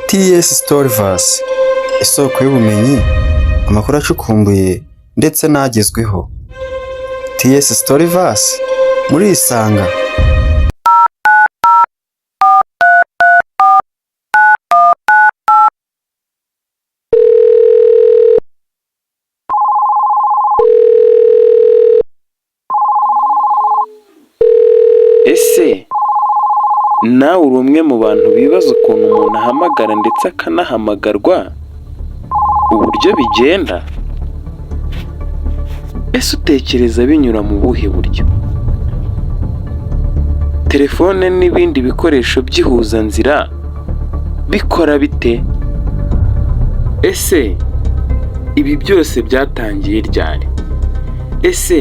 TS Storyverse, isoko y'ubumenyi, amakuru acukumbuye ndetse n'agezweho. TS Storyverse, murisanga. Ese nawe uri umwe mu bantu bibaza ukuntu umuntu ahamagara ndetse akanahamagarwa, uburyo bigenda? Ese utekereza binyura mu buhe buryo? Telefone n'ibindi bikoresho by'ihuzanzira bikora bite? Ese ibi byose byatangiye ryari? Ese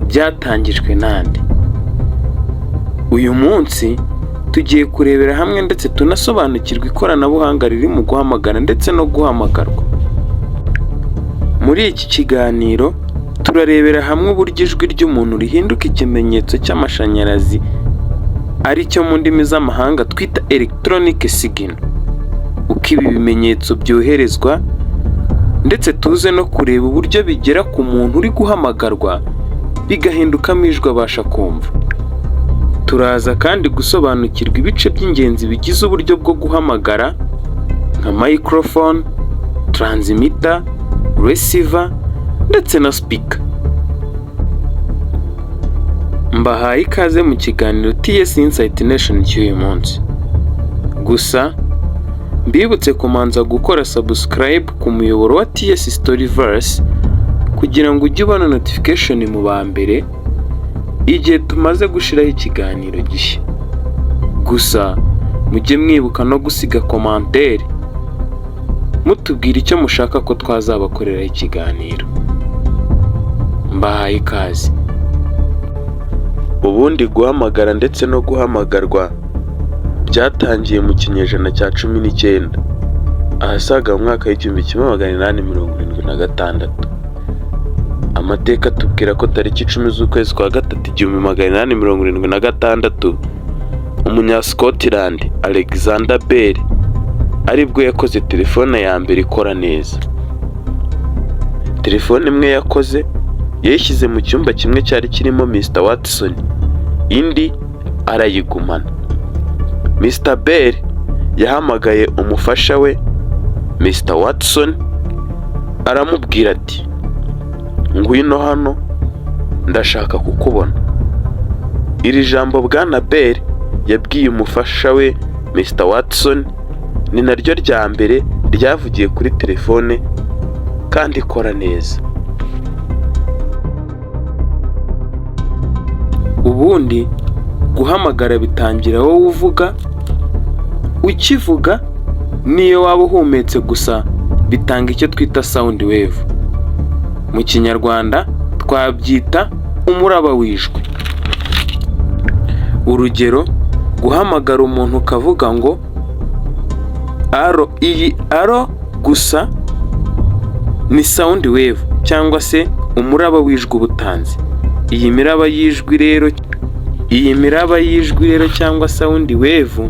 byatangijwe nande? Uyu munsi tugiye kurebera hamwe ndetse tunasobanukirwa ikoranabuhanga riri mu guhamagara ndetse no guhamagarwa. Muri iki kiganiro turarebera hamwe uburyo ijwi ry'umuntu rihinduka ikimenyetso cy'amashanyarazi, ari cyo mu ndimi z'amahanga twita electronic signal, uko ibi bimenyetso byoherezwa, ndetse tuze no kureba uburyo bigera ku muntu uri guhamagarwa bigahindukamo ijwi abasha kumva. Turaza kandi gusobanukirwa ibice by'ingenzi bigize uburyo bwo guhamagara nka microphone, transmitter, receiver ndetse na speaker. Mbahaye ikaze mu kiganiro TS Insight Nation cy'uyu munsi. Gusa mbibutse kumanza gukora subscribe ku muyoboro wa TS Storyverse kugira ngo ujye ubona notification mu ba mbere igihe tumaze gushiraho ikiganiro gishya. Gusa mujye mwibuka no gusiga commentaire mutubwira icyo mushaka ko twazabakorera ikiganiro. Mbahaye ikaze. Ubundi guhamagara ndetse no guhamagarwa byatangiye mu kinyejana cya 19, ahasaga mu mwaka w'1876. Amateka tubwira ko tariki 10 z'ukwezi kwa gatatu 1876 umunya-Scotland Alexander Bell aribwo yakoze telefone ya mbere ikora neza. Telefone imwe yakoze yayishyize mu cyumba kimwe cyari kirimo Mr. Watson, indi arayigumana. Mr. Bell yahamagaye umufasha we Mr. Watson, aramubwira ati, ngwino hano ndashaka kukubona. Iri jambo Bwana Bell yabwiye umufasha we Mr. Watson ni naryo rya mbere ryavugiye kuri telefone kandi ikora neza. Ubundi guhamagara bitangira wowe uvuga, ukivuga niyo waba uhumetse gusa bitanga icyo twita sound wave. Mu kinyarwanda twabyita umuraba w'ijwi. Urugero, guhamagara umuntu ukavuga ngo aro, iyi aro gusa ni sound wave cyangwa se umuraba w'ijwi ubutanzi. Iyi miraba y'ijwi rero cyangwa sound wave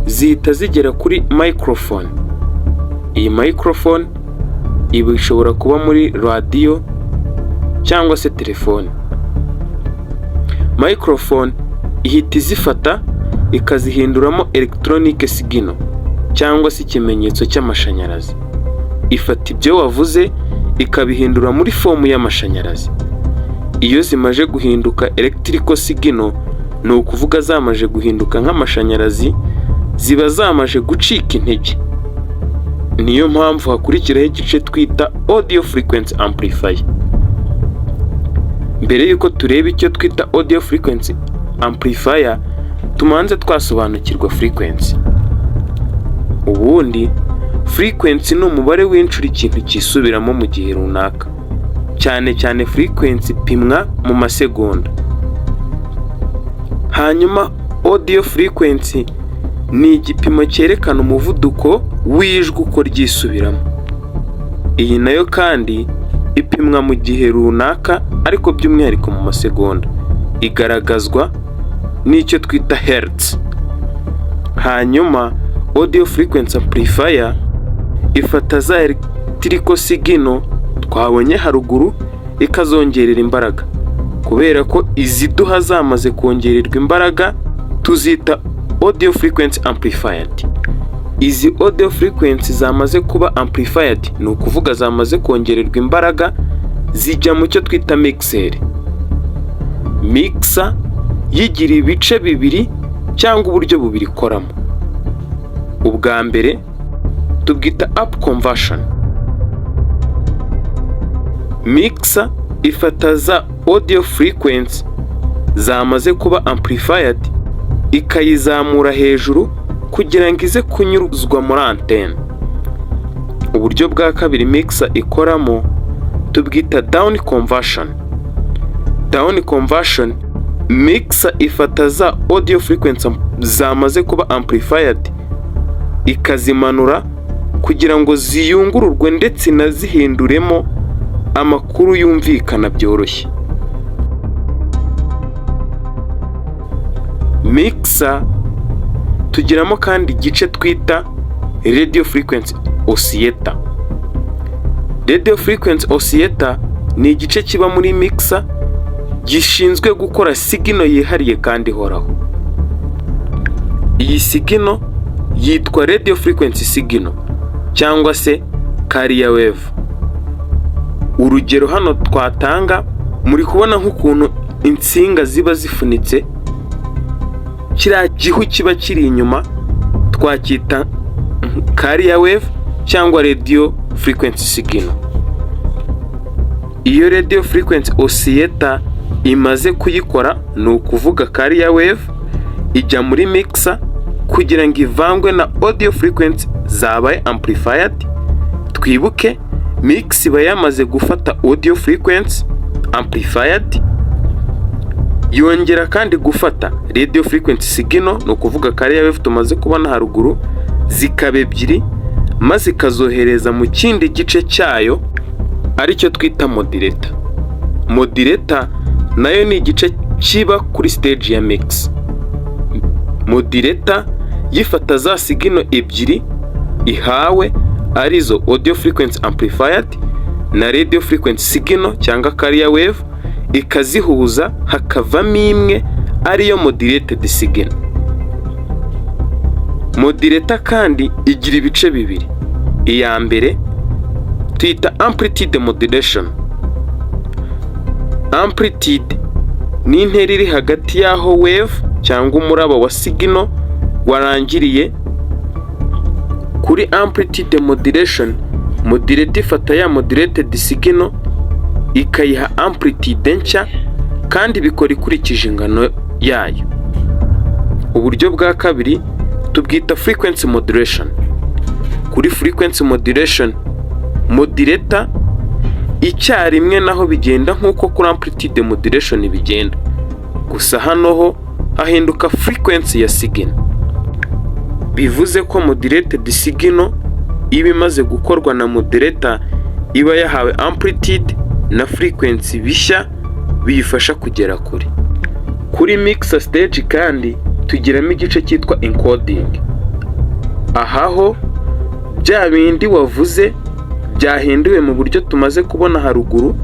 zihita zigera kuri microphone. Iyi microphone ibi ishobora kuba muri radio cyangwa se telefone. Microphone ihita izifata ikazihinduramo electronic signal cyangwa se ikimenyetso cy'amashanyarazi. Ifata ibyo wavuze ikabihindura muri fomu y'amashanyarazi. Iyo zimaje guhinduka electrical signal, ni ukuvuga zamaje guhinduka nk'amashanyarazi, ziba zamaje gucika intege. Niyo mpamvu hakurikiraho igice twita audio frequency amplifier. Mbere yuko tureba icyo twita audio frequency amplifier, tumanze twasobanukirwa frequency. Ubundi frequency ni umubare w'inshuro ikintu kisubiramo mu gihe runaka, cyane cyane frequency ipimwa mu masegonda. Hanyuma audio frequency ni igipimo cyerekana umuvuduko w'ijwi uko ryisubiramo. Iyi nayo kandi ipimwa mu gihe runaka ariko by'umwihariko mu masegonda. Igaragazwa n'icyo twita hertz. Hanyuma audio frequency amplifier ifata za electrical signal twabonye haruguru ikazongerera imbaraga. Kubera ko iziduha zamaze kongererwa imbaraga tuzita audio frequency amplified. Izi audio frequency zamaze kuba amplified ni ukuvuga zamaze kongererwa imbaraga zijya mu cyo twita mixer. Mixer yigira ibice bibiri cyangwa uburyo bubiri ikoramo. Ubwa mbere tubwita up conversion. Mixer ifata za audio frequency zamaze kuba amplified ikayizamura hejuru kugira ngo ize kunyuruzwa muri antenne. Uburyo bwa kabiri mixer ikoramo tubwita down conversion. Down conversion, mixer ifata za audio frequency zamaze kuba amplified ikazimanura kugira ngo ziyungururwe ndetse nazihinduremo amakuru yumvikana byoroshye. Mixer tugiramo kandi igice twita radio frequency oscillator. Radio frequency oscillator ni igice kiba muri mixer gishinzwe gukora signal yihariye kandi ihoraho. Iyi signal yitwa radio frequency signal cyangwa se carrier wave. Urugero hano twatanga muri kubona nk'ukuntu insinga ziba zifunitse, kiriya gihu kiba kiri inyuma twacyita carrier wave cyangwa radio frequency signal. Iyo radio frequency oscillator imaze kuyikora ni ukuvuga carrier wave ijya muri mixer kugira ngo ivangwe na audio frequency zabaye amplified. Twibuke mix iba yamaze gufata audio frequency amplified yongera kandi gufata radio frequency signal no kuvuga carrier wave tumaze kubona haruguru zikaba ebyiri maze ikazohereza mu kindi gice cyayo aricyo twita modulator. Modulator nayo ni igice kiba kuri stage ya mix. Modulator yifata za signal ebyiri ihawe arizo audio frequency amplified na radio frequency signal cyangwa carrier wave ikazihuza hakavamo imwe ariyo modulated signal. Modulator kandi igira ibice bibiri. Iya mbere tuyita amplitude modulation. Amplitude ni intera iri hagati y'aho wave cyangwa umuraba wa signal warangiriye. Kuri amplitude modulation, modulator ifata ya modulated signal ikayiha amplitude nshya kandi bikora ikurikije ingano yayo. Uburyo bwa kabiri tubwita frequency modulation. Kuri frequency modulation, modulator icyarimwe naho bigenda nk'uko kuri amplitude modulation bigenda, gusa hano ho hahinduka frequency ya signal. Bivuze ko modulated signal iba imaze gukorwa na modulator iba yahawe amplitude na frequency bishya biyifasha kugera kure. Kuri mixer stage kandi tugiramo igice cyitwa encoding. Ahaho bya bindi wavuze byahinduwe mu buryo tumaze kubona haruguru,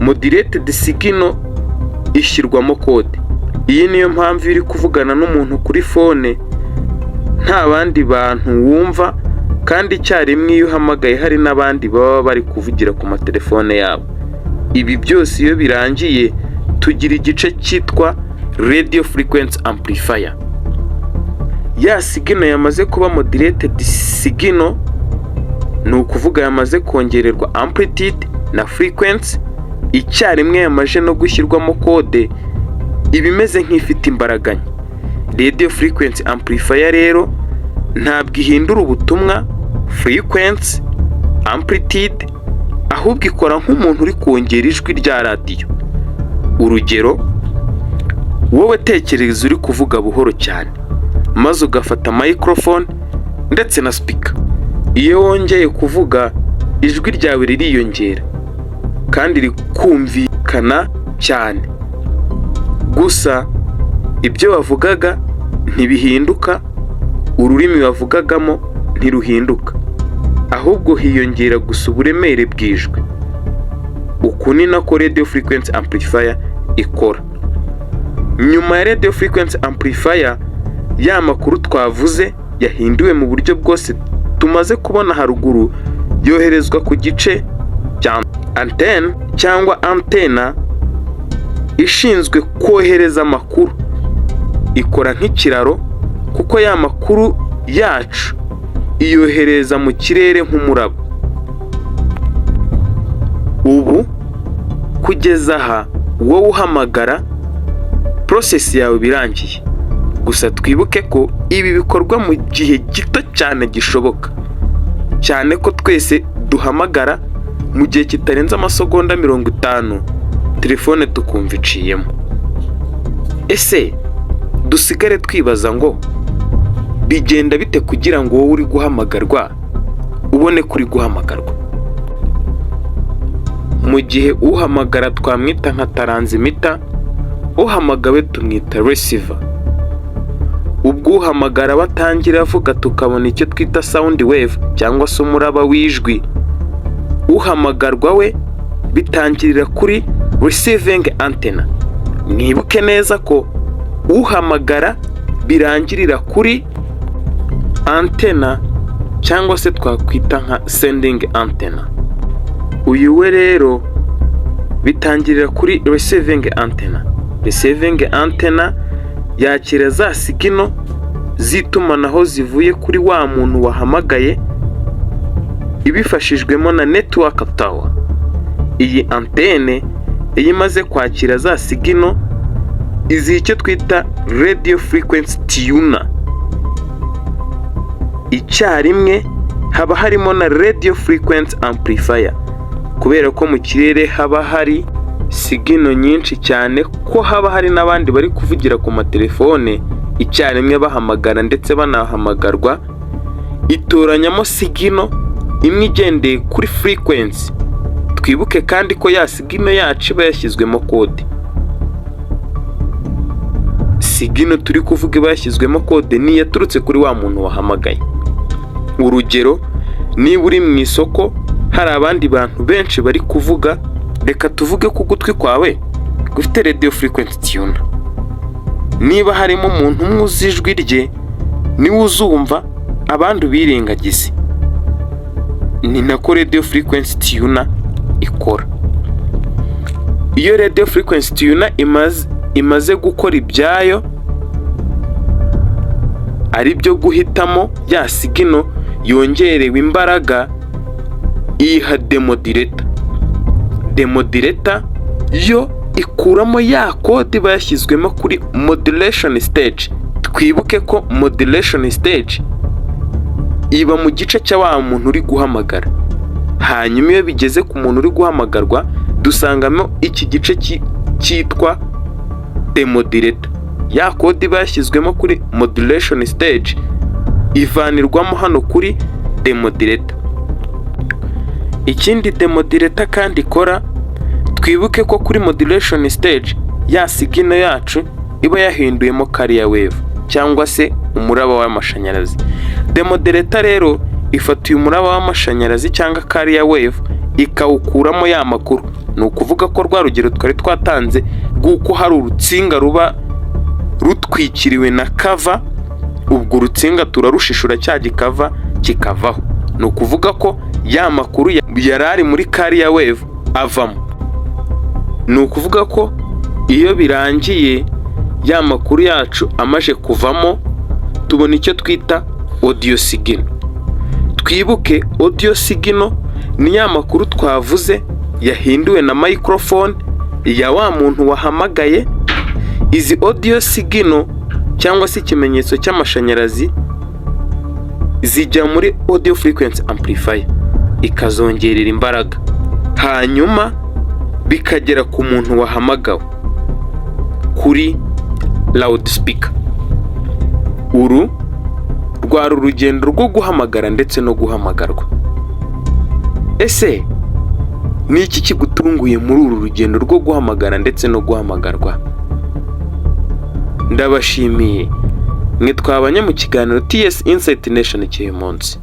modulated signal ishyirwamo code. Iyi niyo mpamvu iri kuvugana n'umuntu kuri phone nta bandi bantu wumva, kandi icyarimwe iyo uhamagaye hari n'abandi baba bari kuvugira ku matelefone yabo. Ibi byose iyo birangiye tugira igice cyitwa radio frequency amplifier. Ya signal yamaze kuba modulated signal ni ukuvuga yamaze kongererwa amplitude na frequency icyarimwe yamaje no gushyirwamo code ibimeze nk'ifite imbaraga nke. Radio frequency amplifier rero ntabwo ihindura ubutumwa frequency amplitude, ahubwo ikora nk'umuntu uri kongera ijwi rya radio. Urugero, wowe tekereza uri kuvuga buhoro cyane maze ugafata microphone ndetse na speaker. Iyo wongeye kuvuga ijwi ryawe ririyongera kandi rikumvikana cyane, gusa ibyo wavugaga ntibihinduka ururimi bavugagamo ntiruhinduka, ahubwo hiyongera gusa uburemere bw'ijwi. Uku ni nako radio frequency amplifier ikora. Nyuma ya radio frequency amplifier, ya makuru twavuze yahinduwe mu buryo bwose tumaze kubona haruguru, yoherezwa ku gice cya antenne cyangwa antena ishinzwe kohereza amakuru. Ikora nk'ikiraro kuko ya makuru yacu iyohereza mu kirere nk'umuraba. Ubu kugeza aha wowe uhamagara process yawe birangiye. Gusa twibuke ko ibi bikorwa mu gihe gito cyane gishoboka, cyane ko twese duhamagara mu gihe kitarenze amasegonda 50 telefone tukumva iciyemo. Ese dusigare twibaza ngo bigenda bite kugira ngo wowe uri guhamagarwa ubone kuri guhamagarwa? Mu gihe uhamagara twamwita nka transmitter, uhamagawe tumwita receiver. Ubwo uhamagara batangira avuga tukabona icyo twita sound wave cyangwa se umuraba w'ijwi. Uhamagarwa we bitangirira kuri receiving antenna. Mwibuke neza ko uhamagara birangirira kuri antenna cyangwa se twakwita nka sending antenna. Uyu we rero bitangirira kuri receiving antenna. Receiving antenna yakira za sigino zitumanaho zivuye kuri wa muntu wahamagaye ibifashijwemo na network tower. Iyi antenne imaze kwakira za sigino izi icyo twita radio frequency tuner. Icyarimwe haba harimo na radio frequency amplifier, kubera ko mu kirere haba hari sigino nyinshi cyane ko haba hari n'abandi bari kuvugira ku matelefone icyarimwe bahamagara ndetse banahamagarwa. Itoranyamo sigino imwe igendeye kuri frequency. Twibuke kandi ko ya sigino yacu iba yashyizwemo kode. Sigino turi kuvuga iba yashyizwemo kode ni yaturutse kuri wa muntu wahamagaye. Urugero, niba uri mu isoko hari abandi bantu benshi bari kuvuga, reka tuvuge ku gutwi kwawe gufite radio frequency tuner. Niba harimo umuntu umwe uzi ijwi rye niwe uzumva, abandi birengagize. Ni nako radio frequency tuner ikora. Iyo radio frequency tuner imaze gukora ibyayo, ari byo guhitamo ya sigino yongerewe imbaraga, iha demodulator. Demodulator yo ikuramo ya kode bayashyizwemo kuri modulation stage. Twibuke ko modulation stage iba mu gice cya wa muntu uri guhamagara. Hanyuma iyo bigeze ku muntu uri guhamagarwa dusangamo iki gice cyitwa demodulator. Ya kode bayashyizwemo kuri modulation stage ivanirwamo hano kuri demodulator. Ikindi demodulator kandi ikora, twibuke ko kuri modulation stage ya sigino yacu iba yahinduyemo carrier wave cyangwa se umuraba w'amashanyarazi. Demodulator rero ifata uyu muraba w'amashanyarazi cyangwa carrier wave ikawukuramo ya makuru. Ni ukuvuga ko rwa rugero twari twatanze guko hari urutsinga ruba rutwikiriwe na cover, ubwo urutsinga turarushishura cya gikava kikavaho. Ni ukuvuga ko ya makuru yarari muri carrier wave avamo. Ni ukuvuga ko iyo birangiye ya makuru yacu amaje kuvamo, tubona icyo twita audio signal. Twibuke audio signal ni ya makuru twavuze yahinduwe na microphone ya wa muntu wahamagaye. Izi audio signal cyangwa se ikimenyetso cy'amashanyarazi zijya muri audio frequency amplifier ikazongerera imbaraga, hanyuma bikagera ku muntu wahamagawe kuri loudspeaker. Uru rwari urugendo rwo guhamagara ndetse no guhamagarwa. Ese ni iki kigutunguye muri uru rugendo rwo guhamagara ndetse no guhamagarwa? Ndabashimiye mwe twabanye mu kiganiro TS Insight Nation cy'uyu munsi.